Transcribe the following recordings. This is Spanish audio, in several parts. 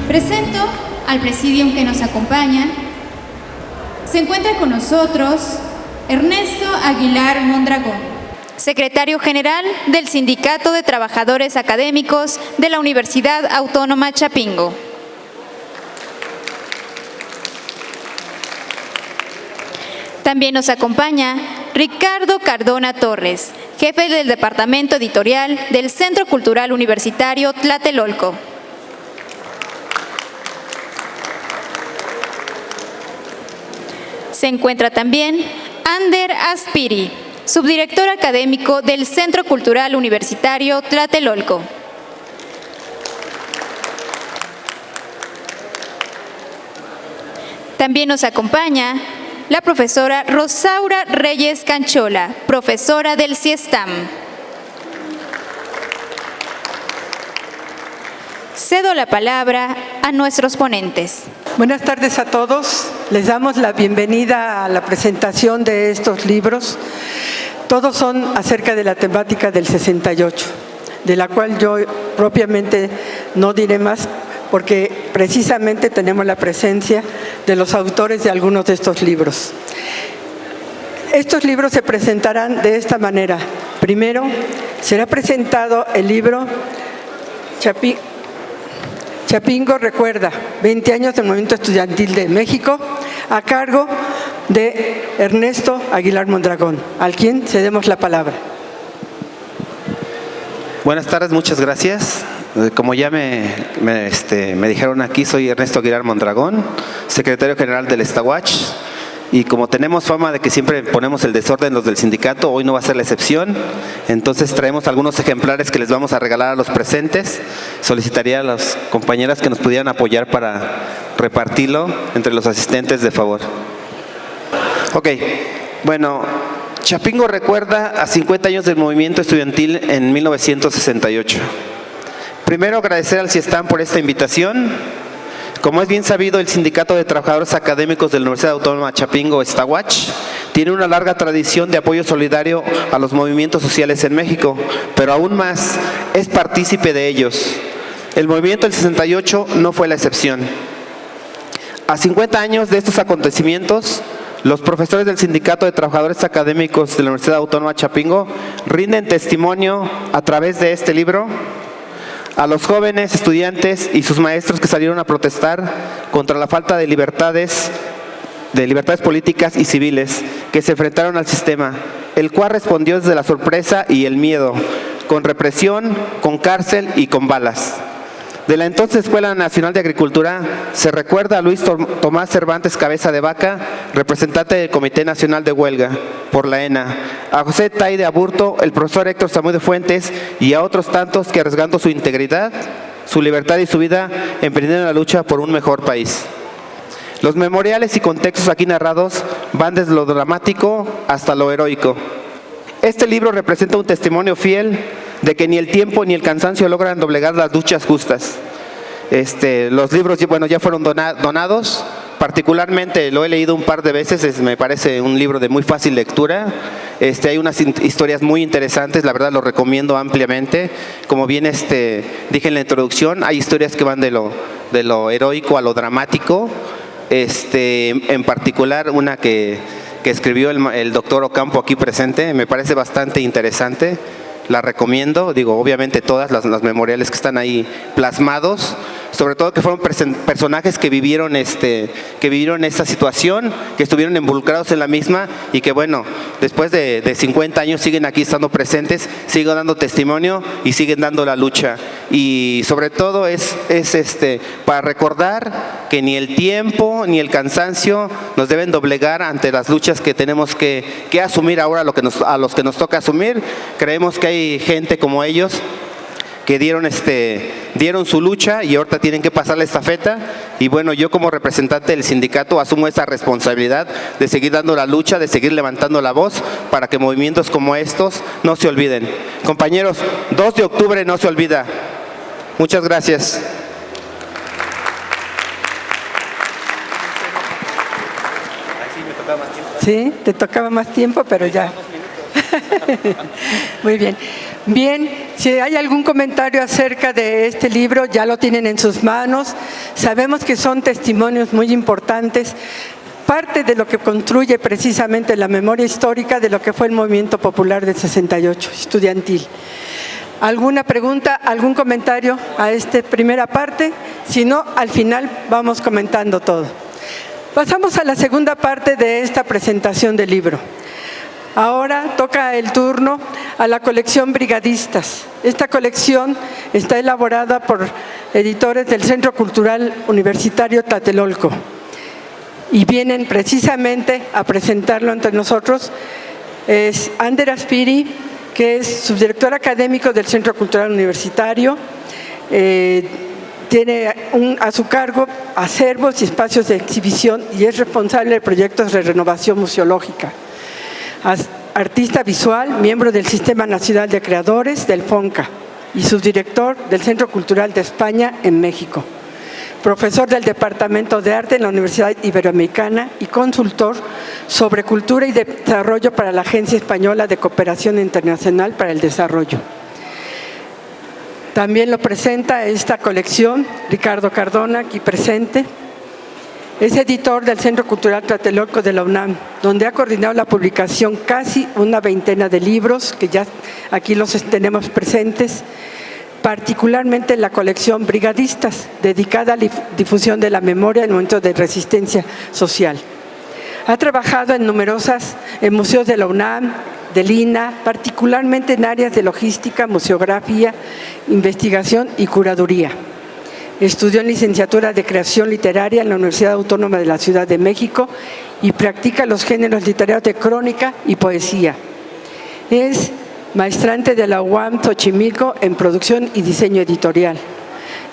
Presento al presidium que nos acompaña. Se encuentra con nosotros Ernesto Aguilar Mondragón, secretario general del Sindicato de Trabajadores Académicos de la Universidad Autónoma Chapingo. También nos acompaña Ricardo Cardona Torres, jefe del Departamento Editorial del Centro Cultural Universitario Tlatelolco. Se encuentra también Ander Aspiri, subdirector académico del Centro Cultural Universitario Tlatelolco. También nos acompaña la profesora Rosaura Reyes Canchola, profesora del CIESTAM. Cedo la palabra a nuestros ponentes. Buenas tardes a todos. Les damos la bienvenida a la presentación de estos libros. Todos son acerca de la temática del 68, de la cual yo propiamente no diré más, porque precisamente tenemos la presencia de los autores de algunos de estos libros. Estos libros se presentarán de esta manera. Primero, será presentado el libro Chapingo Recuerda, 20 años del Movimiento Estudiantil de México, a cargo de Ernesto Aguilar Mondragón, al quien cedemos la palabra. Buenas tardes, muchas gracias. Como ya me dijeron aquí, soy Ernesto Aguilar Mondragón, secretario general del Estawach, y como tenemos fama de que siempre ponemos el desorden los del sindicato, hoy no va a ser la excepción. Entonces traemos algunos ejemplares que les vamos a regalar a los presentes. Solicitaría a las compañeras que nos pudieran apoyar para repartirlo entre los asistentes, de favor. Ok, bueno, Chapingo recuerda a 50 años del movimiento estudiantil en 1968. Primero, agradecer al CIESTAM por esta invitación. Como es bien sabido, el Sindicato de Trabajadores Académicos de la Universidad Autónoma Chapingo, Estawach, tiene una larga tradición de apoyo solidario a los movimientos sociales en México, pero aún más, es partícipe de ellos. El movimiento del 68 no fue la excepción. A 50 años de estos acontecimientos, los profesores del Sindicato de Trabajadores Académicos de la Universidad Autónoma Chapingo rinden testimonio a través de este libro a los jóvenes estudiantes y sus maestros que salieron a protestar contra la falta de libertades políticas y civiles que se enfrentaron al sistema, el cual respondió desde la sorpresa y el miedo, con represión, con cárcel y con balas. De la entonces Escuela Nacional de Agricultura se recuerda a Luis Tomás Cervantes Cabeza de Vaca, representante del Comité Nacional de Huelga por la ENA, a José Tay de Aburto, el profesor Héctor Samuel de Fuentes y a otros tantos que, arriesgando su integridad, su libertad y su vida, emprendieron la lucha por un mejor país. Los memoriales y contextos aquí narrados van desde lo dramático hasta lo heroico. Este libro representa un testimonio fiel de que ni el tiempo ni el cansancio logran doblegar las luchas justas. Los libros, bueno, ya fueron donados. Particularmente lo he leído un par de veces, me parece un libro de muy fácil lectura. Hay unas historias muy interesantes, la verdad lo recomiendo ampliamente. Como bien dije en la introducción, hay historias que van de lo heroico a lo dramático. En particular una que escribió el doctor Ocampo aquí presente, me parece bastante interesante. La recomiendo, obviamente todas las memoriales que están ahí plasmados, sobre todo que fueron personajes que vivieron esta situación, que estuvieron involucrados en la misma y que bueno, después de 50 años siguen aquí estando presentes, siguen dando testimonio y siguen dando la lucha. Y sobre todo es para recordar que ni el tiempo ni el cansancio nos deben doblegar ante las luchas que tenemos que asumir ahora, a los que nos toca asumir. Creemos que hay gente como ellos que dieron su lucha y ahorita tienen que pasar la estafeta. Y bueno, yo como representante del sindicato asumo esa responsabilidad de seguir dando la lucha, de seguir levantando la voz para que movimientos como estos no se olviden. Compañeros, 2 de octubre no se olvida. Muchas gracias. Sí, te tocaba más tiempo, pero ya. Muy bien. Bien, si hay algún comentario acerca de este libro, ya lo tienen en sus manos. Sabemos que son testimonios muy importantes, parte de lo que construye precisamente la memoria histórica de lo que fue el movimiento popular del 68, estudiantil. ¿Alguna pregunta, algún comentario a esta primera parte? Si no, al final vamos comentando todo. Pasamos a la segunda parte de esta presentación del libro. Ahora toca el turno a la colección Brigadistas. Esta colección está elaborada por editores del Centro Cultural Universitario Tlatelolco y vienen precisamente a presentarlo ante nosotros. Es Ander Aspiri, que es subdirector académico del Centro Cultural Universitario. Tiene a su cargo acervos y espacios de exhibición y es responsable de proyectos de renovación museológica. Artista visual, miembro del Sistema Nacional de Creadores del FONCA y subdirector del Centro Cultural de España en México. Profesor del Departamento de Arte en la Universidad Iberoamericana y consultor sobre cultura y desarrollo para la Agencia Española de Cooperación Internacional para el Desarrollo. También lo presenta esta colección Ricardo Cardona, aquí presente. Es editor del Centro Cultural Tlatelolco de la UNAM, donde ha coordinado la publicación casi una veintena de libros, que ya aquí los tenemos presentes, particularmente la colección Brigadistas, dedicada a la difusión de la memoria en momentos de resistencia social. Ha trabajado en museos de la UNAM, del INA, particularmente en áreas de logística, museografía, investigación y curaduría. Estudió en licenciatura de creación literaria en la Universidad Autónoma de la Ciudad de México y practica los géneros literarios de crónica y poesía. Es maestrante de la UAM Xochimilco en producción y diseño editorial.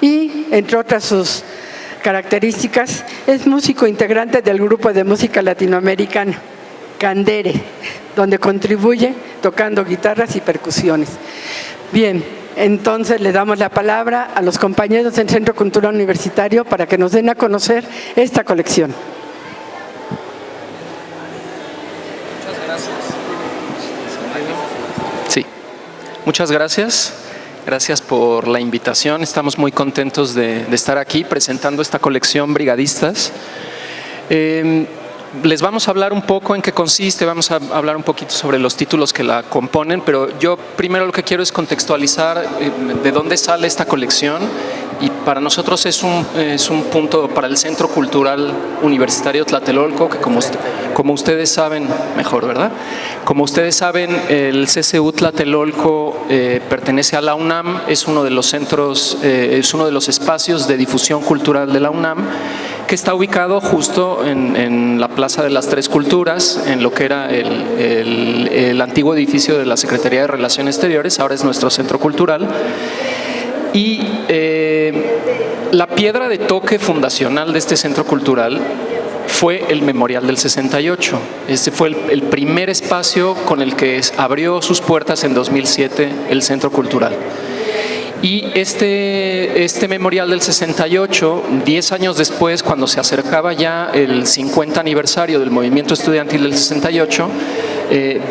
Y, entre otras sus características, es músico integrante del grupo de música latinoamericana, Candere, donde contribuye tocando guitarras y percusiones. Bien. Entonces le damos la palabra a los compañeros del Centro Cultural Universitario para que nos den a conocer esta colección. Muchas gracias. Sí, muchas gracias. Gracias por la invitación. Estamos muy contentos de estar aquí presentando esta colección Brigadistas. Les vamos a hablar un poco en qué consiste, vamos a hablar un poquito sobre los títulos que la componen, pero yo primero lo que quiero es contextualizar de dónde sale esta colección, y para nosotros es un punto para el Centro Cultural Universitario Tlatelolco, que como ustedes saben, mejor, ¿verdad? Como ustedes saben, el CCU Tlatelolco pertenece a la UNAM, es uno de los centros, es uno de los espacios de difusión cultural de la UNAM, que está ubicado justo en la Plaza de las Tres Culturas, en lo que era el antiguo edificio de la Secretaría de Relaciones Exteriores, ahora es nuestro centro cultural. Y la piedra de toque fundacional de este centro cultural fue el Memorial del 68. Este fue el primer espacio con el que abrió sus puertas en 2007 el centro cultural. Y este Memorial del 68, 10 años después, cuando se acercaba ya el 50 aniversario del movimiento estudiantil del 68,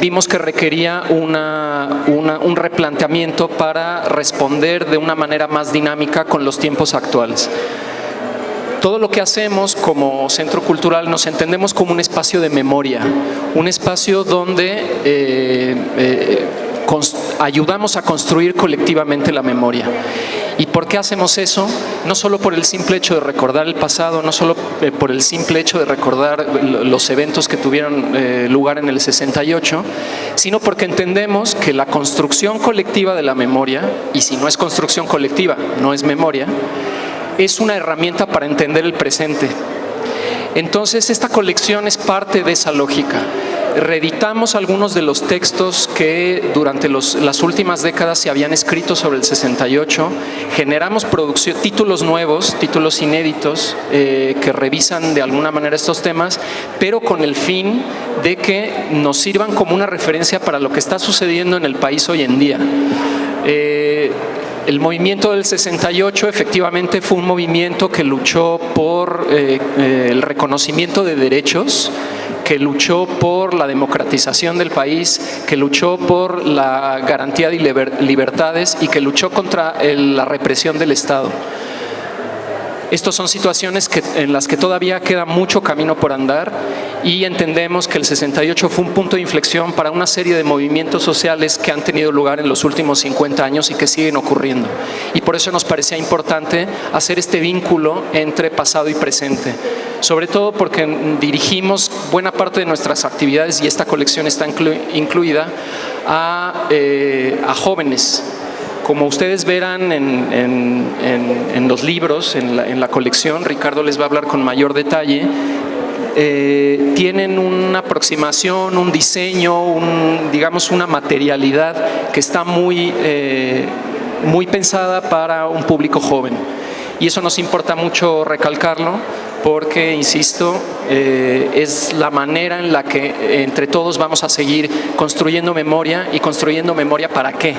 vimos que requería un replanteamiento para responder de una manera más dinámica con los tiempos actuales. Todo lo que hacemos como centro cultural nos entendemos como un espacio de memoria, un espacio donde ayudamos a construir colectivamente la memoria. ¿Y por qué hacemos eso? No solo por el simple hecho de recordar el pasado, no solo por el simple hecho de recordar los eventos que tuvieron lugar en el 68, sino porque entendemos que la construcción colectiva de la memoria, y si no es construcción colectiva, no es memoria, es una herramienta para entender el presente. Entonces, esta colección es parte de esa lógica. Reeditamos algunos de los textos que durante las últimas décadas se habían escrito sobre el 68, generamos títulos nuevos, títulos inéditos que revisan de alguna manera estos temas, pero con el fin de que nos sirvan como una referencia para lo que está sucediendo en el país hoy en día. El movimiento del 68 efectivamente fue un movimiento que luchó por el reconocimiento de derechos que luchó por la democratización del país, que luchó por la garantía de libertades y que luchó contra la represión del Estado. Estas son situaciones en las que todavía queda mucho camino por andar y entendemos que el 68 fue un punto de inflexión para una serie de movimientos sociales que han tenido lugar en los últimos 50 años y que siguen ocurriendo. Y por eso nos parecía importante hacer este vínculo entre pasado y presente, sobre todo porque dirigimos buena parte de nuestras actividades, y esta colección está incluida, a jóvenes. Como ustedes verán en los libros, en la colección, Ricardo les va a hablar con mayor detalle, tienen una aproximación, un diseño, digamos una materialidad que está muy pensada para un público joven. Y eso nos importa mucho recalcarlo porque, insisto, es la manera en la que entre todos vamos a seguir construyendo memoria. ¿Y construyendo memoria para qué?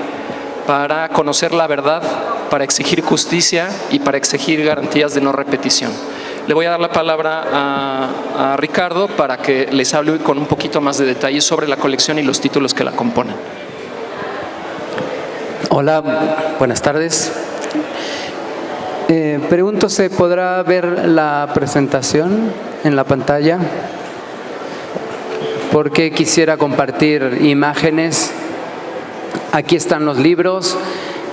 Para conocer la verdad, para exigir justicia y para exigir garantías de no repetición. Le voy a dar la palabra a Ricardo para que les hable con un poquito más de detalle sobre la colección y los títulos que la componen. Hola, buenas tardes. Pregunto, ¿se podrá ver la presentación en la pantalla? Porque quisiera compartir imágenes. Aquí están los libros.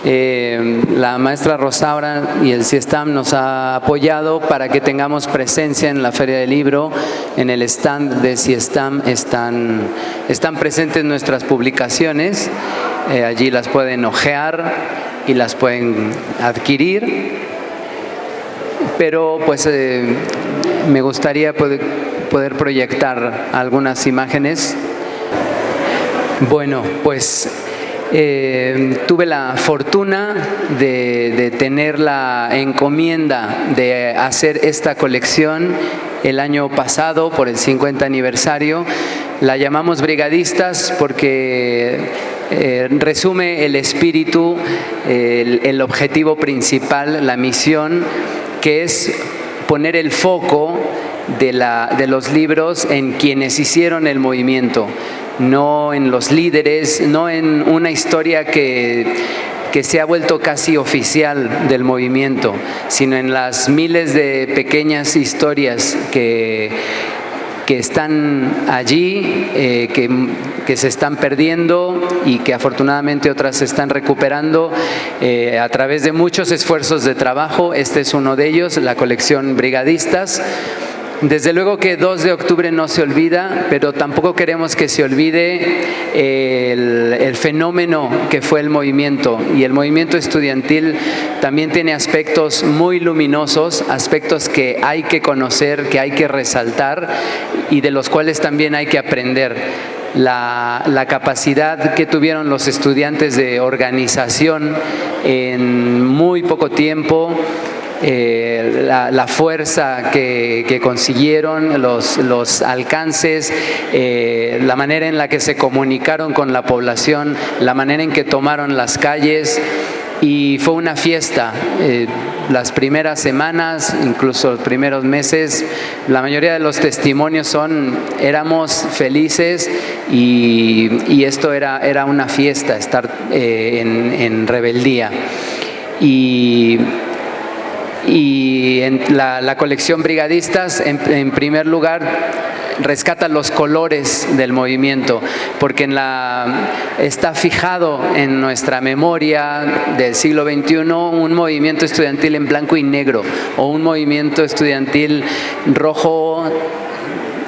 La maestra Rosaura y el CIESTAM nos ha apoyado para que tengamos presencia en la Feria del Libro. En el stand de CIESTAM están presentes nuestras publicaciones. Allí las pueden hojear y las pueden adquirir. Pero pues me gustaría poder proyectar algunas imágenes. Bueno, pues tuve la fortuna de tener la encomienda de hacer esta colección el año pasado por el 50 aniversario. La llamamos Brigadistas porque resume el espíritu, el objetivo principal, la misión, que es poner el foco de los libros en quienes hicieron el movimiento, no en los líderes, no en una historia que se ha vuelto casi oficial del movimiento, sino en las miles de pequeñas historias que están allí, que se están perdiendo y que afortunadamente otras se están recuperando a través de muchos esfuerzos de trabajo. Este es uno de ellos, la colección Brigadistas. Desde luego que 2 de octubre no se olvida, pero tampoco queremos que se olvide el fenómeno que fue el movimiento. Y el movimiento estudiantil también tiene aspectos muy luminosos, aspectos que hay que conocer, que hay que resaltar y de los cuales también hay que aprender. La capacidad que tuvieron los estudiantes de organización en muy poco tiempo, la fuerza que consiguieron, los alcances, la manera en la que se comunicaron con la población, la manera en que tomaron las calles, y fue una fiesta. Las primeras semanas, incluso los primeros meses, la mayoría de los testimonios éramos felices y esto era una fiesta, estar en rebeldía. Y en la colección Brigadistas, en primer lugar, rescata los colores del movimiento, porque está fijado en nuestra memoria del siglo XXI un movimiento estudiantil en blanco y negro, o un movimiento estudiantil rojo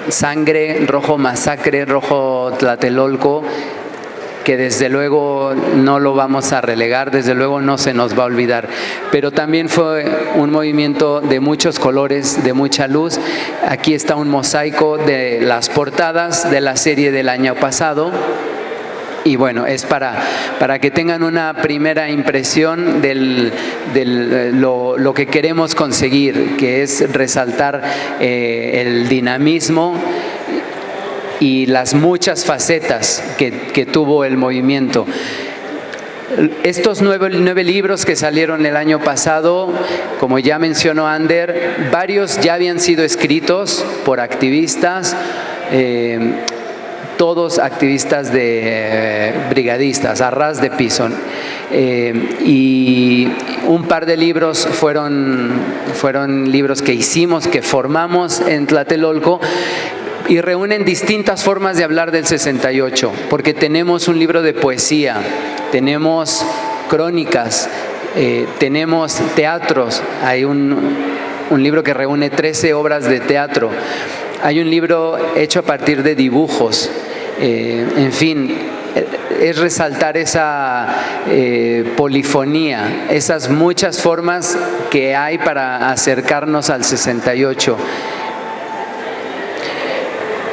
sangre, rojo masacre, rojo Tlatelolco, que desde luego no lo vamos a relegar, desde luego no se nos va a olvidar. Pero también fue un movimiento de muchos colores, de mucha luz. Aquí está un mosaico de las portadas de la serie del año pasado. Y bueno, es para que tengan una primera impresión de lo que queremos conseguir, que es resaltar el dinamismo y las muchas facetas que tuvo el movimiento. Estos nueve libros que salieron el año pasado, como ya mencionó Ander, varios ya habían sido escritos por activistas, todos activistas brigadistas, a ras de piso. Y un par de libros fueron libros que hicimos, que formamos en Tlatelolco, y reúnen distintas formas de hablar del 68, porque tenemos un libro de poesía, tenemos crónicas, tenemos teatros, hay un libro que reúne 13 obras de teatro, hay un libro hecho a partir de dibujos, en fin, es resaltar esa polifonía, esas muchas formas que hay para acercarnos al 68.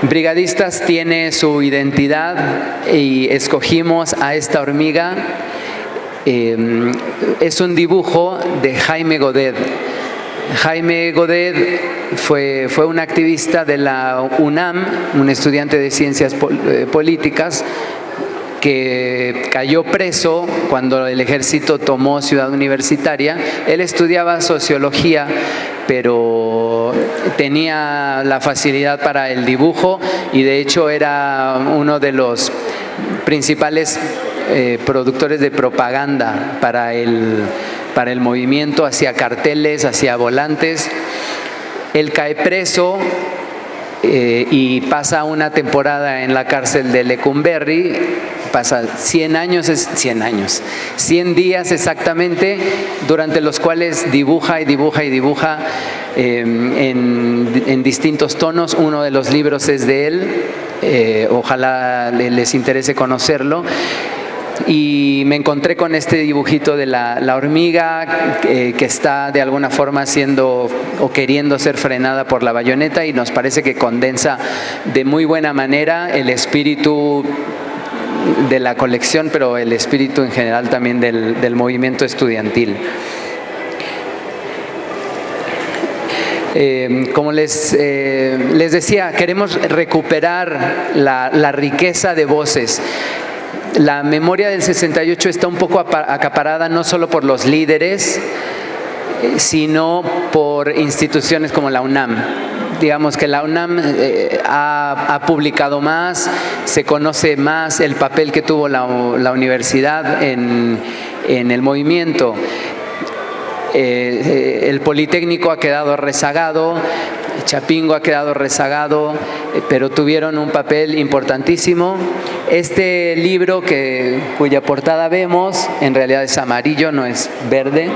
Brigadistas tiene su identidad y escogimos a esta hormiga. Es un dibujo de Jaime Godet. Jaime Godet fue un activista de la UNAM, un estudiante de ciencias políticas, que cayó preso cuando el ejército tomó Ciudad Universitaria. Él estudiaba sociología, pero tenía la facilidad para el dibujo y de hecho era uno de los principales productores de propaganda para el movimiento, hacía carteles, hacía volantes. Él cae preso y pasa una temporada en la cárcel de Lecumberri, pasa 100 días exactamente, durante los cuales dibuja en distintos tonos. Uno de los libros es de él, ojalá les interese conocerlo. Y me encontré con este dibujito de la hormiga que está de alguna forma siendo o queriendo ser frenada por la bayoneta, y nos parece que condensa de muy buena manera el espíritu de la colección, pero el espíritu en general también del movimiento estudiantil. Como les decía, queremos recuperar la riqueza de voces. La memoria del 68 está un poco acaparada no solo por los líderes, sino por instituciones como la UNAM. Digamos que la UNAM ha publicado más, se conoce más el papel que tuvo la universidad en el movimiento. El Politécnico ha quedado rezagado, Chapingo ha quedado rezagado, pero tuvieron un papel importantísimo. Este libro cuya portada vemos, en realidad es amarillo, no es verde.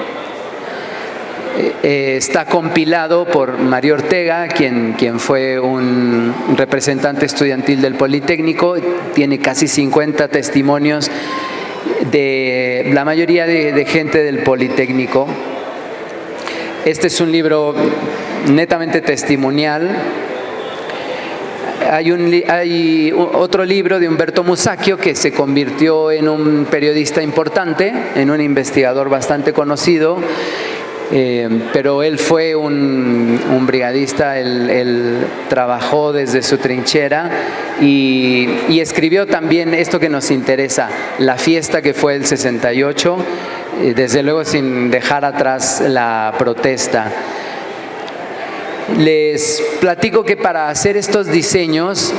Está compilado por Mario Ortega, quien fue un representante estudiantil del Politécnico. Tiene casi 50 testimonios de la mayoría de gente del Politécnico. Este es un libro netamente testimonial. Hay otro libro de Humberto Musacchio, que se convirtió en un periodista importante, en un investigador bastante conocido, pero él fue un brigadista, él trabajó desde su trinchera y escribió también esto que nos interesa, la fiesta que fue el 68, desde luego sin dejar atrás la protesta. Les platico que para hacer estos diseños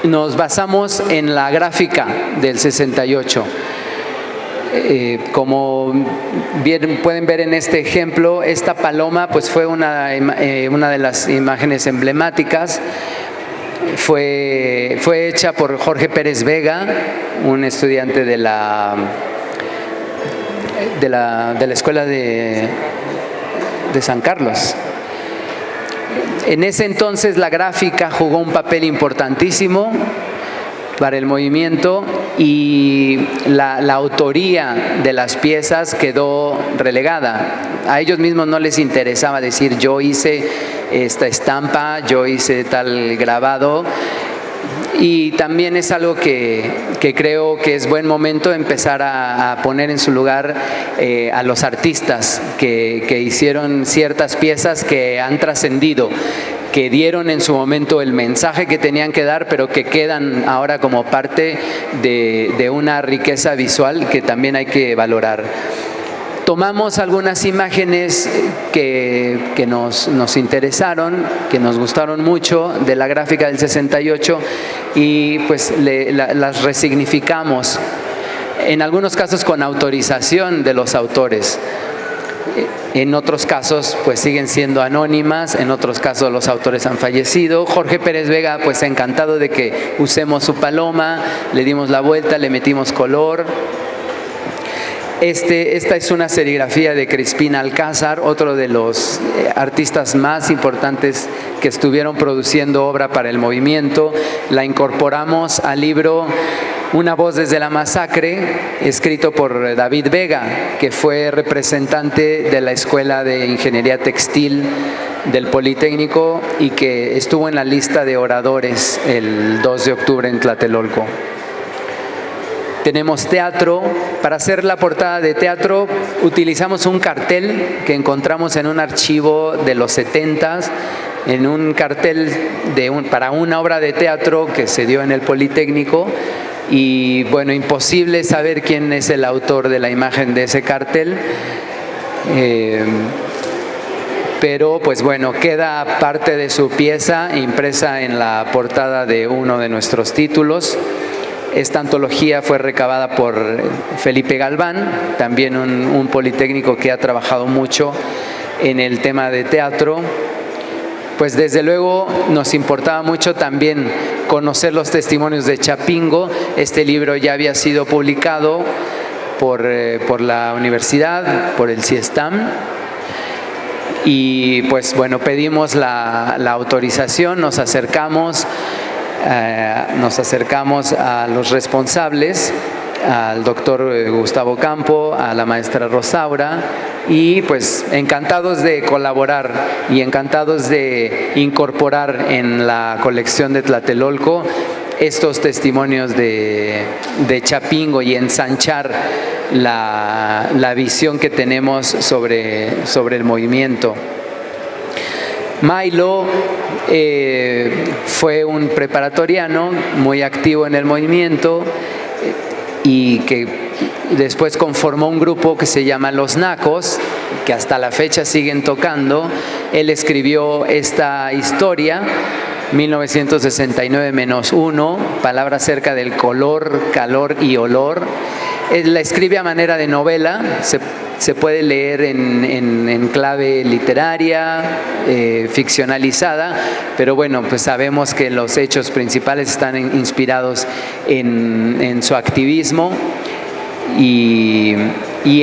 nos basamos en la gráfica del 68. Como bien pueden ver en este ejemplo, esta paloma pues fue una de las imágenes emblemáticas. Fue hecha por Jorge Pérez Vega, un estudiante de la escuela de San Carlos. En ese entonces la gráfica jugó un papel importantísimo para el movimiento y la autoría de las piezas quedó relegada. A ellos mismos no les interesaba decir yo hice esta estampa, yo hice tal grabado. Y también es algo que creo que es buen momento empezar a poner en su lugar a los artistas que hicieron ciertas piezas que han trascendido, que dieron en su momento el mensaje que tenían que dar, pero que quedan ahora como parte de una riqueza visual que también hay que valorar. Tomamos algunas imágenes que nos interesaron, que nos gustaron mucho de la gráfica del 68 y pues las resignificamos, en algunos casos con autorización de los autores. En otros casos pues siguen siendo anónimas, en otros casos los autores han fallecido. Jorge Pérez Vega pues encantado de que usemos su paloma, le dimos la vuelta, le metimos color. Esta es una serigrafía de Crispín Alcázar, otro de los artistas más importantes que estuvieron produciendo obra para el movimiento. La incorporamos al libro Una voz desde la masacre, escrito por David Vega, que fue representante de la Escuela de Ingeniería Textil del Politécnico y que estuvo en la lista de oradores el 2 de octubre en Tlatelolco. Tenemos teatro. Para hacer la portada de teatro utilizamos un cartel que encontramos en un archivo de los 70s, en un cartel para una obra de teatro que se dio en el Politécnico. Y bueno, imposible saber quién es el autor de la imagen de ese cartel. Pero pues bueno, queda parte de su pieza impresa en la portada de uno de nuestros títulos. Esta antología fue recabada por Felipe Galván, también un politécnico que ha trabajado mucho en el tema de teatro. Pues desde luego nos importaba mucho también conocer los testimonios de Chapingo. Este libro ya había sido publicado por la universidad, por el CIESTAM. Y pues bueno, pedimos la autorización, nos acercamos a los responsables, al doctor Gustavo Campo, a la maestra Rosaura, y pues encantados de colaborar y encantados de incorporar en la colección de Tlatelolco estos testimonios de Chapingo y ensanchar la visión que tenemos sobre el movimiento. Milo fue un preparatoriano muy activo en el movimiento y que después conformó un grupo que se llama Los Nacos, que hasta la fecha siguen tocando. Él escribió esta historia, 1969-1, palabra acerca del color, calor y olor. Él la escribe a manera de novela, se puede leer en clave literaria, ficcionalizada, pero bueno, pues sabemos que los hechos principales están inspirados en su activismo y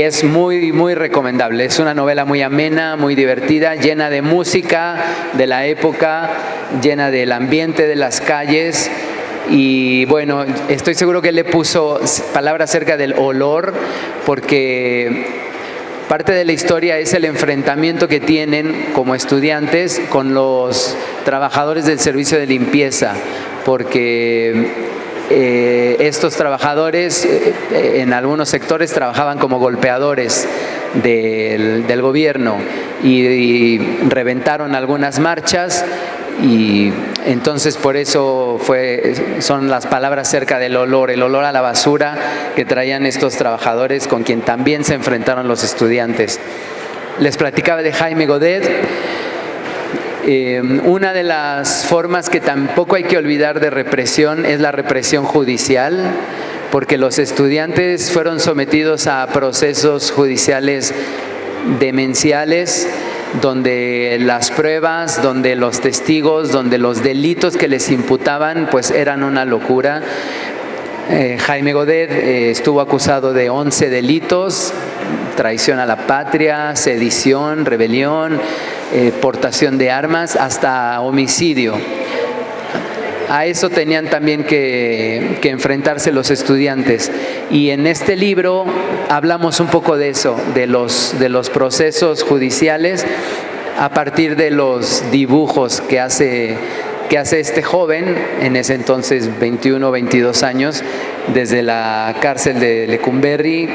es muy, muy recomendable. Es una novela muy amena, muy divertida, llena de música de la época, llena del ambiente de las calles. Y bueno, estoy seguro que le puso palabras acerca del olor, porque parte de la historia es el enfrentamiento que tienen como estudiantes con los trabajadores del servicio de limpieza, porque estos trabajadores en algunos sectores trabajaban como golpeadores del gobierno y reventaron algunas marchas. Y entonces por eso son las palabras acerca del olor, el olor a la basura que traían estos trabajadores con quien también se enfrentaron los estudiantes. Les platicaba de Jaime Godet. Una de las formas que tampoco hay que olvidar de represión es la represión judicial, porque los estudiantes fueron sometidos a procesos judiciales demenciales, donde las pruebas, donde los testigos, donde los delitos que les imputaban pues eran una locura. Jaime Godet estuvo acusado de 11 delitos: traición a la patria, sedición, rebelión, portación de armas, hasta homicidio. A eso tenían también que enfrentarse los estudiantes. Y en este libro hablamos un poco de eso, de los procesos judiciales, a partir de los dibujos que hace este joven, en ese entonces 21 o 22 años, desde la cárcel de Lecumberri,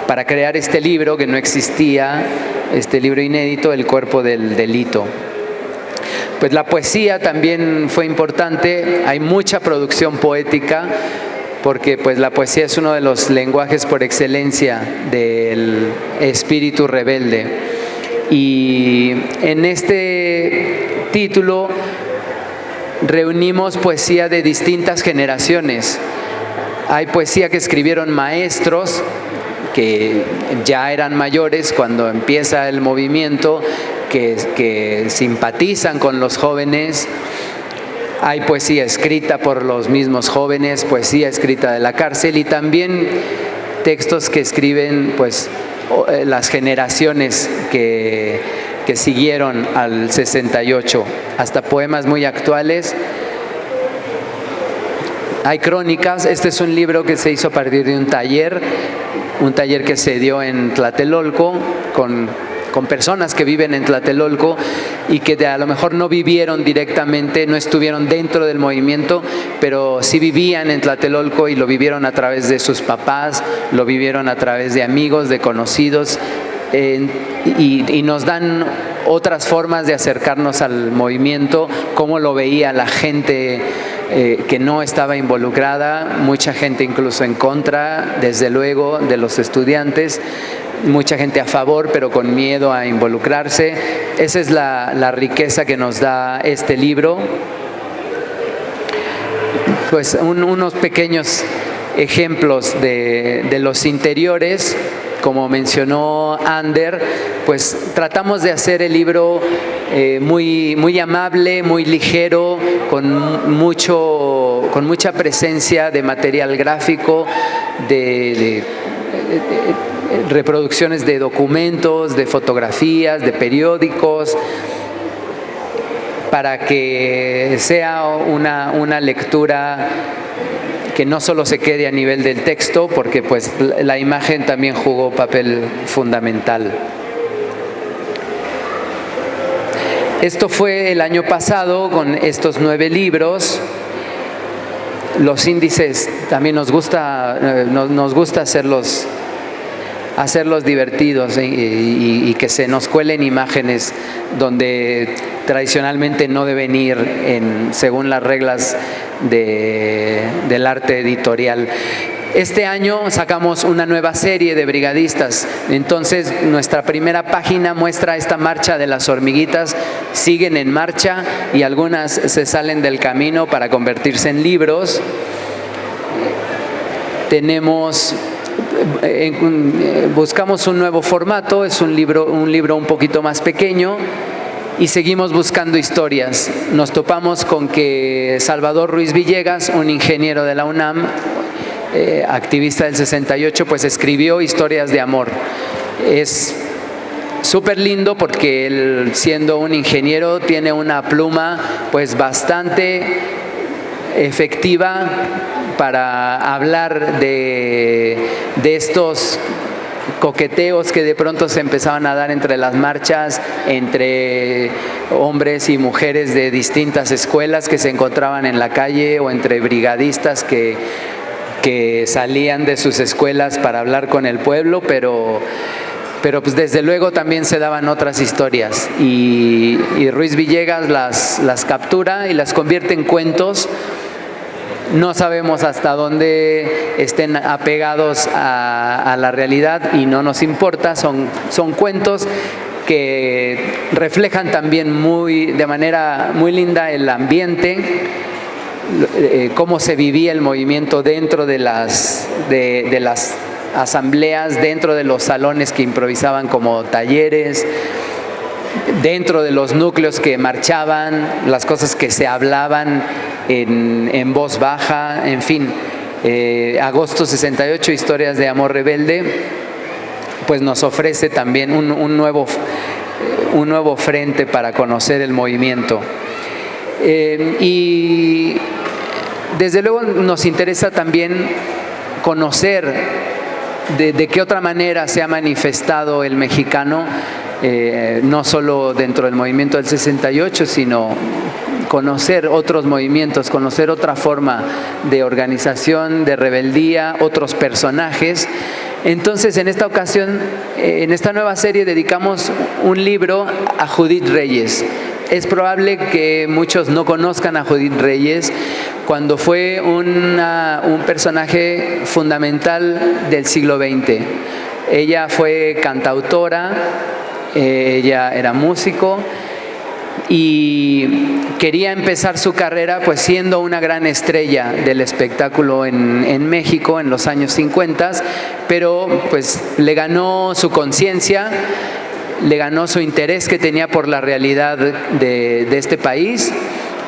para crear este libro que no existía, este libro inédito, El cuerpo del delito. Pues la poesía también fue importante, hay mucha producción poética. porque pues la poesía es uno de los lenguajes por excelencia del espíritu rebelde. Y en este título reunimos poesía de distintas generaciones. Hay poesía que escribieron maestros que ya eran mayores cuando empieza el movimiento, que simpatizan con los jóvenes. Hay poesía escrita por los mismos jóvenes, poesía escrita de la cárcel, y también textos que escriben pues las generaciones que siguieron al 68, hasta poemas muy actuales. Hay crónicas. Este es un libro que se hizo a partir de un taller que se dio en Tlatelolco con personas que viven en Tlatelolco y que a lo mejor no vivieron directamente, no estuvieron dentro del movimiento, pero sí vivían en Tlatelolco y lo vivieron a través de sus papás, lo vivieron a través de amigos, de conocidos, y nos dan otras formas de acercarnos al movimiento, cómo lo veía la gente que no estaba involucrada, mucha gente incluso en contra, desde luego, de los estudiantes, mucha gente a favor, pero con miedo a involucrarse. Esa es la riqueza que nos da este libro. Pues unos pequeños ejemplos de los interiores. Como mencionó Ander, pues tratamos de hacer el libro muy amable, muy ligero, con mucha presencia de material gráfico, de reproducciones de documentos, de fotografías, de periódicos, para que sea una lectura que no solo se quede a nivel del texto, porque pues la imagen también jugó papel fundamental. Esto fue el año pasado con estos 9 libros. Los índices también nos gusta hacerlos divertidos y que se nos cuelen imágenes donde tradicionalmente no deben ir según las reglas del arte editorial. Este año sacamos una nueva serie de brigadistas, entonces nuestra primera página muestra esta marcha de las hormiguitas. Siguen en marcha y algunas se salen del camino para convertirse en libros. Buscamos un nuevo formato, es un libro un poquito más pequeño, y seguimos buscando historias. Nos topamos con que Salvador Ruiz Villegas, un ingeniero de la UNAM, activista del 68, pues escribió historias de amor. Es súper lindo porque él, siendo un ingeniero, tiene una pluma pues bastante efectiva para hablar de estos coqueteos que de pronto se empezaban a dar entre las marchas, entre hombres y mujeres de distintas escuelas que se encontraban en la calle, o entre brigadistas que salían de sus escuelas para hablar con el pueblo, pero pues desde luego también se daban otras historias, y Ruiz Villegas las captura y las convierte en cuentos. No sabemos hasta dónde estén apegados a la realidad y no nos importa, son cuentos que reflejan también de manera muy linda el ambiente, cómo se vivía el movimiento dentro de las asambleas, dentro de los salones que improvisaban como talleres, dentro de los núcleos que marchaban, las cosas que se hablaban en voz baja, en fin. Agosto 68, Historias de Amor Rebelde, pues nos ofrece también un nuevo frente para conocer el movimiento. Y desde luego nos interesa también conocer de qué otra manera se ha manifestado el mexicano, no solo dentro del movimiento del 68, sino conocer otros movimientos, conocer otra forma de organización, de rebeldía, otros personajes. Entonces, en esta ocasión, en esta nueva serie, dedicamos un libro a Judith Reyes. es probable que muchos no conozcan a Judith Reyes, cuando fue un personaje fundamental del siglo XX. Ella fue cantautora, ella era músico y quería empezar su carrera pues siendo una gran estrella del espectáculo en México en los años 50, pero pues le ganó su conciencia, le ganó su interés que tenía por la realidad de este país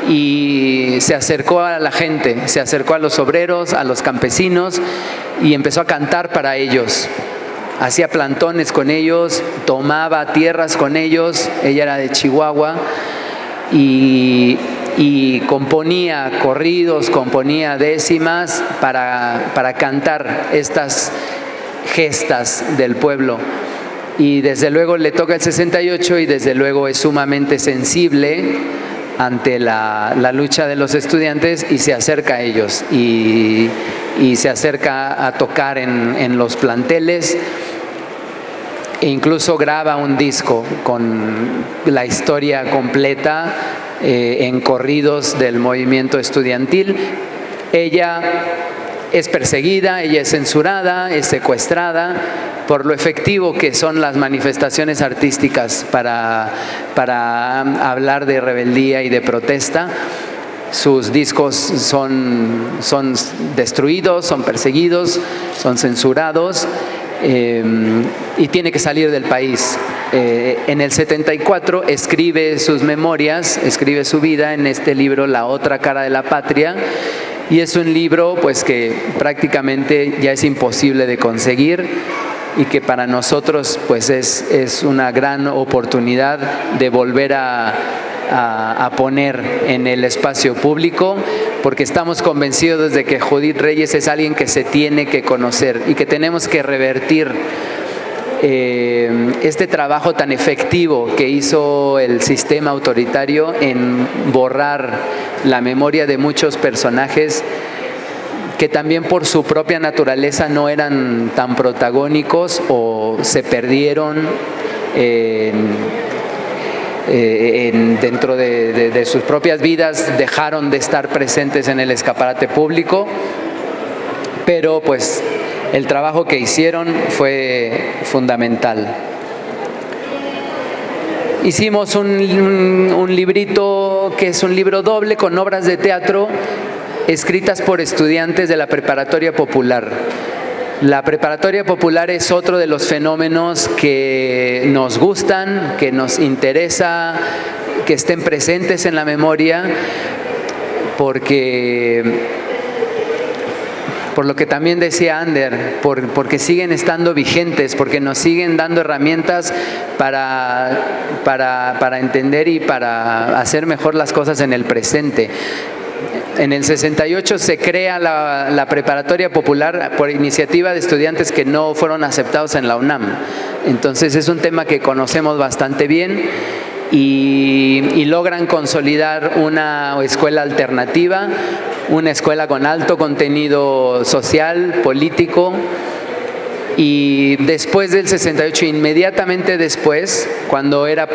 y se acercó a la gente, se acercó a los obreros, a los campesinos y empezó a cantar para ellos. Hacía plantones con ellos, tomaba tierras con ellos, ella era de Chihuahua y componía corridos, componía décimas para cantar estas gestas del pueblo. Y desde luego le toca el 68 y desde luego es sumamente sensible ante la lucha de los estudiantes y se acerca a ellos y se acerca a tocar en los planteles e incluso graba un disco con la historia completa en corridos del movimiento estudiantil. Ella es perseguida, ella es censurada, es secuestrada por lo efectivo que son las manifestaciones artísticas para hablar de rebeldía y de protesta. Sus discos son destruidos, son perseguidos, son censurados y tiene que salir del país. En el 74 escribe sus memorias, escribe su vida en este libro La otra cara de la patria. Y es un libro pues que prácticamente ya es imposible de conseguir y que para nosotros pues es una gran oportunidad de volver a poner en el espacio público, porque estamos convencidos de que Judith Reyes es alguien que se tiene que conocer y que tenemos que revertir este trabajo tan efectivo que hizo el sistema autoritario en borrar la memoria de muchos personajes que también por su propia naturaleza no eran tan protagónicos o se perdieron dentro de sus propias vidas, dejaron de estar presentes en el escaparate público, pero pues el trabajo que hicieron fue fundamental. Hicimos un librito que es un libro doble con obras de teatro escritas por estudiantes de la Preparatoria Popular. La Preparatoria Popular es otro de los fenómenos que nos gustan, que nos interesa, que estén presentes en la memoria, por lo que también decía Ander, porque siguen estando vigentes, porque nos siguen dando herramientas para entender y para hacer mejor las cosas en el presente. En el 68 se crea la Preparatoria Popular por iniciativa de estudiantes que no fueron aceptados en la UNAM. Entonces es un tema que conocemos bastante bien y logran consolidar una escuela alternativa, una escuela con alto contenido social, político. Y después del 68, inmediatamente después, cuando era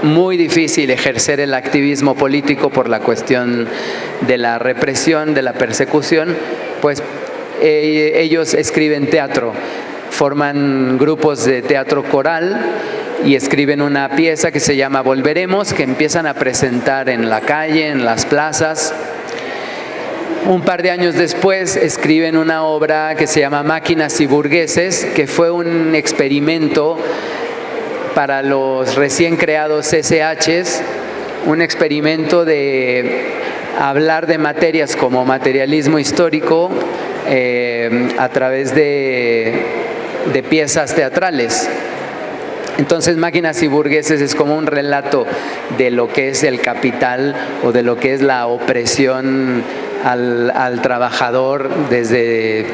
muy difícil ejercer el activismo político por la cuestión de la represión, de la persecución, pues ellos escriben teatro, forman grupos de teatro coral y escriben una pieza que se llama Volveremos, que empiezan a presentar en la calle, en las plazas. Un par de años después escriben una obra que se llama Máquinas y Burgueses, que fue un experimento para los recién creados SHs, un experimento de hablar de materias como materialismo histórico a través de piezas teatrales. Entonces Máquinas y Burgueses es como un relato de lo que es el capital o de lo que es la opresión al trabajador desde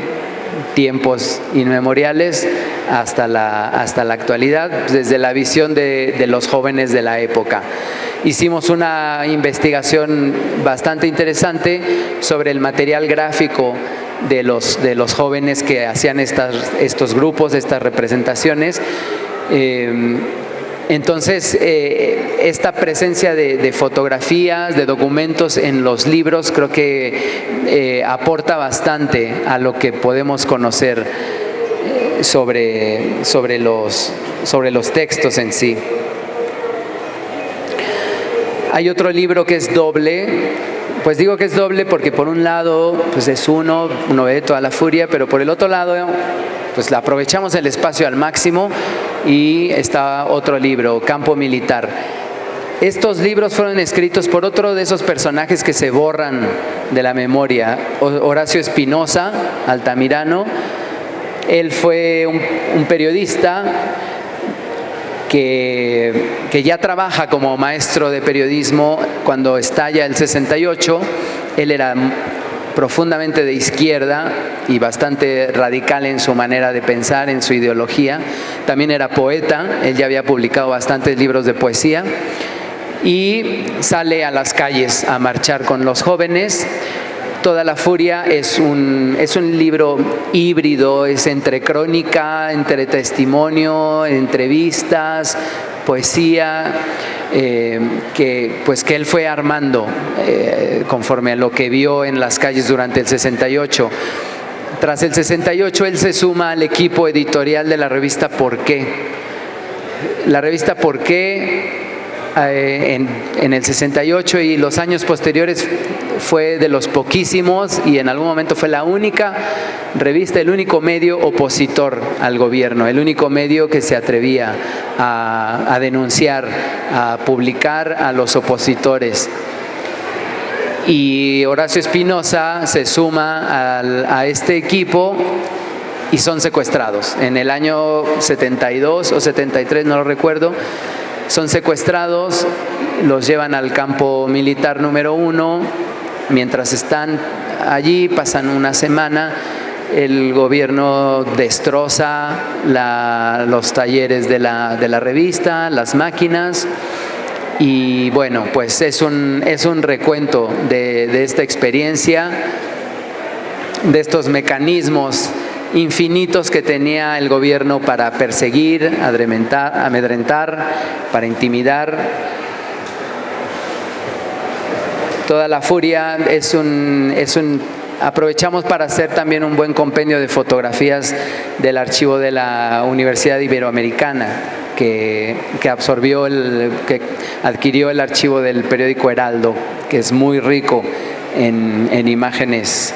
tiempos inmemoriales hasta la actualidad, desde la visión de los jóvenes de la época. Hicimos una investigación bastante interesante sobre el material gráfico de los jóvenes que hacían estos grupos, estas representaciones. Entonces, esta presencia de fotografías, de documentos en los libros, creo que aporta bastante a lo que podemos conocer sobre los textos en sí. Hay otro libro que es doble. Pues digo que es doble porque por un lado pues es uno ve toda la furia, pero por el otro lado pues aprovechamos el espacio al máximo y está otro libro, Campo Militar. Estos libros fueron escritos por otro de esos personajes que se borran de la memoria, Horacio Espinosa Altamirano. Él fue un periodista que ya trabaja como maestro de periodismo cuando estalla el 68. Él era profundamente de izquierda y bastante radical en su manera de pensar, en su ideología. También era poeta, él ya había publicado bastantes libros de poesía y sale a las calles a marchar con los jóvenes. Toda la furia es un libro híbrido, es entre crónica, entre testimonio, entrevistas, poesía, que él fue armando conforme a lo que vio en las calles durante el 68. Tras el 68 él se suma al equipo editorial de la revista ¿Por qué? La revista ¿Por qué? En el 68 y los años posteriores fue de los poquísimos y en algún momento fue la única revista, el único medio opositor al gobierno, el único medio que se atrevía a denunciar, a publicar a los opositores. Y Horacio Espinosa se suma a este equipo y son secuestrados. En el año 72 o 73, no lo recuerdo, son secuestrados, los llevan al campo militar número 1. Mientras están allí, pasan una semana, el gobierno destroza los talleres de la revista, las máquinas. Y bueno, pues es un recuento de esta experiencia, de estos mecanismos infinitos que tenía el gobierno para perseguir, amedrentar, para intimidar. Toda la furia aprovechamos para hacer también un buen compendio de fotografías del archivo de la Universidad Iberoamericana, que adquirió el archivo del periódico Heraldo, que es muy rico en imágenes.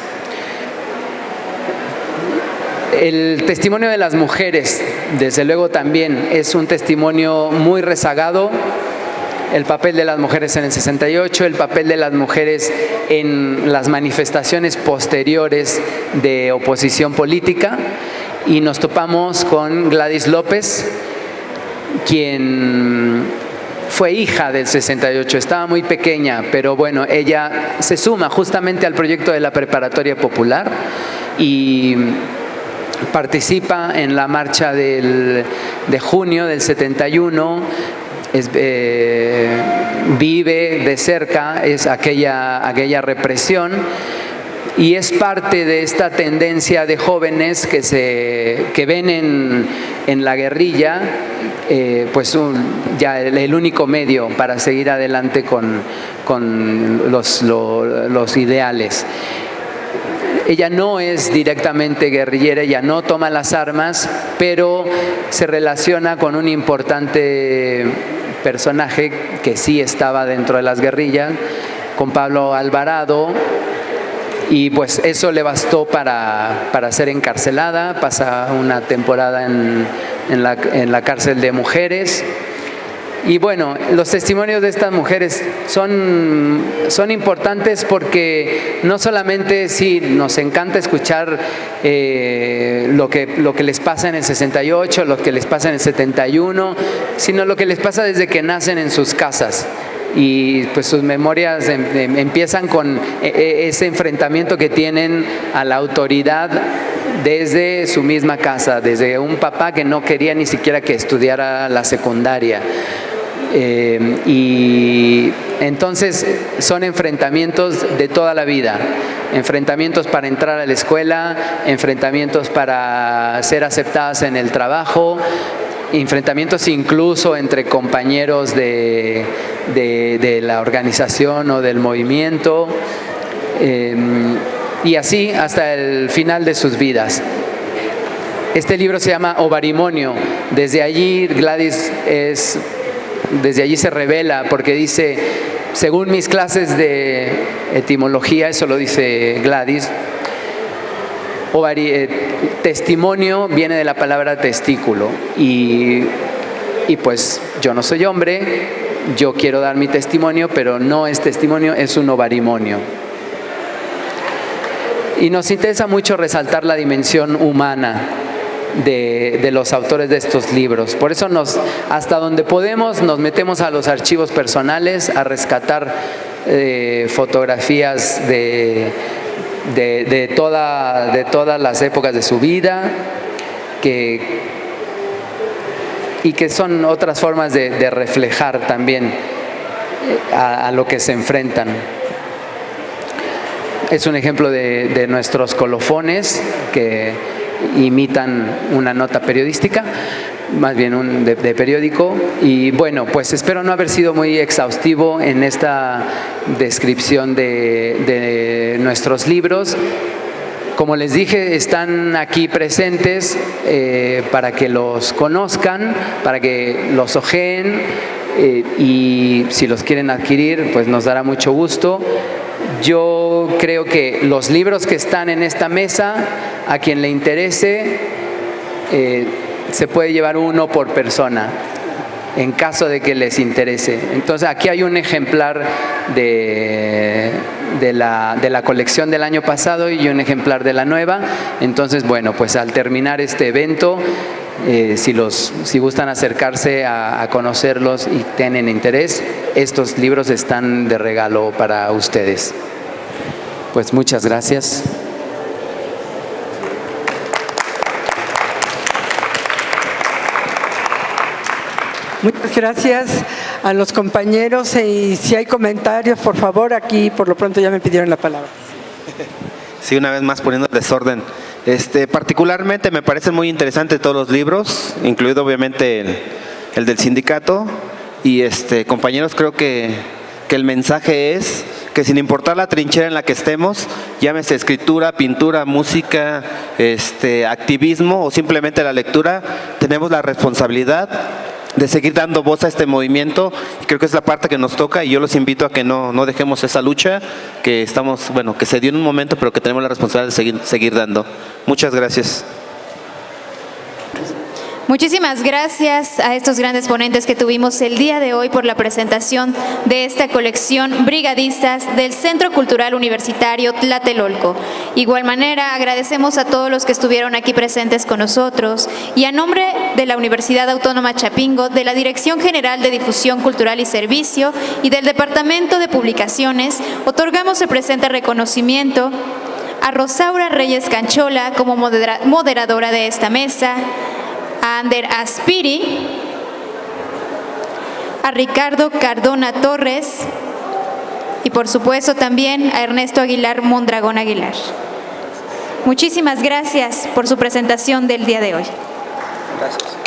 El testimonio de las mujeres, desde luego, también es un testimonio muy rezagado. El papel de las mujeres en el 68, el papel de las mujeres en las manifestaciones posteriores de oposición política. Y nos topamos con Gladys López, quien fue hija del 68, estaba muy pequeña, pero bueno, ella se suma justamente al proyecto de la Preparatoria Popular y participa en la marcha de junio del 71, vive de cerca aquella represión y es parte de esta tendencia de jóvenes que ven en la guerrilla ya el único medio para seguir adelante con los ideales. Ella no es directamente guerrillera, ella no toma las armas, pero se relaciona con un importante personaje que sí estaba dentro de las guerrillas, con Pablo Alvarado, y pues eso le bastó para ser encarcelada. Pasa una temporada en la cárcel de mujeres. Y bueno, los testimonios de estas mujeres son importantes porque no solamente sí nos encanta escuchar lo que les pasa en el 68, lo que les pasa en el 71, sino lo que les pasa desde que nacen en sus casas. Y pues sus memorias empiezan con ese enfrentamiento que tienen a la autoridad desde su misma casa, desde un papá que no quería ni siquiera que estudiara la secundaria. Y entonces son enfrentamientos de toda la vida, enfrentamientos para entrar a la escuela, enfrentamientos para ser aceptadas en el trabajo, enfrentamientos incluso entre compañeros de la organización o del movimiento, y así hasta el final de sus vidas. Este libro se llama Ovarimonio. Desde allí desde allí se revela, porque dice, según mis clases de etimología, eso lo dice Gladys, testimonio viene de la palabra testículo, y pues yo no soy hombre, yo quiero dar mi testimonio, pero no es testimonio, es un ovarimonio. Y nos interesa mucho resaltar la dimensión humana de los autores de estos libros. Por eso hasta donde podemos nos metemos a los archivos personales a rescatar fotografías de todas las épocas de su vida, y que son otras formas de reflejar también a lo que se enfrentan. Es un ejemplo de nuestros colofones que imitan una nota periodística, más bien de periódico. Y bueno, pues espero no haber sido muy exhaustivo en esta descripción de nuestros libros. Como les dije, están aquí presentes para que los conozcan, para que los ojeen, y si los quieren adquirir, pues nos dará mucho gusto. Yo creo que los libros que están en esta mesa, a quien le interese, se puede llevar uno por persona, en caso de que les interese. Entonces, aquí hay un ejemplar de la colección del año pasado y un ejemplar de la nueva. Entonces, bueno, pues al terminar este evento, si gustan acercarse a conocerlos y tienen interés, estos libros están de regalo para ustedes. Pues muchas gracias. Muchas gracias a los compañeros, y si hay comentarios, por favor, aquí por lo pronto ya me pidieron la palabra. Sí, una vez más poniendo el desorden. Particularmente me parecen muy interesantes todos los libros, incluido obviamente el del sindicato. Y compañeros, creo que el mensaje es que sin importar la trinchera en la que estemos, llámese escritura, pintura, música, activismo o simplemente la lectura, tenemos la responsabilidad de seguir dando voz a este movimiento, y creo que es la parte que nos toca, y yo los invito a que no dejemos esa lucha que que se dio en un momento, pero que tenemos la responsabilidad de seguir dando. Muchas gracias. Muchísimas gracias a estos grandes ponentes que tuvimos el día de hoy por la presentación de esta colección Brigadistas del Centro Cultural Universitario Tlatelolco. Igual manera, agradecemos a todos los que estuvieron aquí presentes con nosotros, y a nombre de la Universidad Autónoma Chapingo, de la Dirección General de Difusión Cultural y Servicio y del Departamento de Publicaciones, otorgamos el presente reconocimiento a Rosaura Reyes Canchola como moderadora de esta mesa, a Ander Aspiri, a Ricardo Cardona Torres y por supuesto también a Ernesto Aguilar Mondragón Aguilar. Muchísimas gracias por su presentación del día de hoy. Gracias.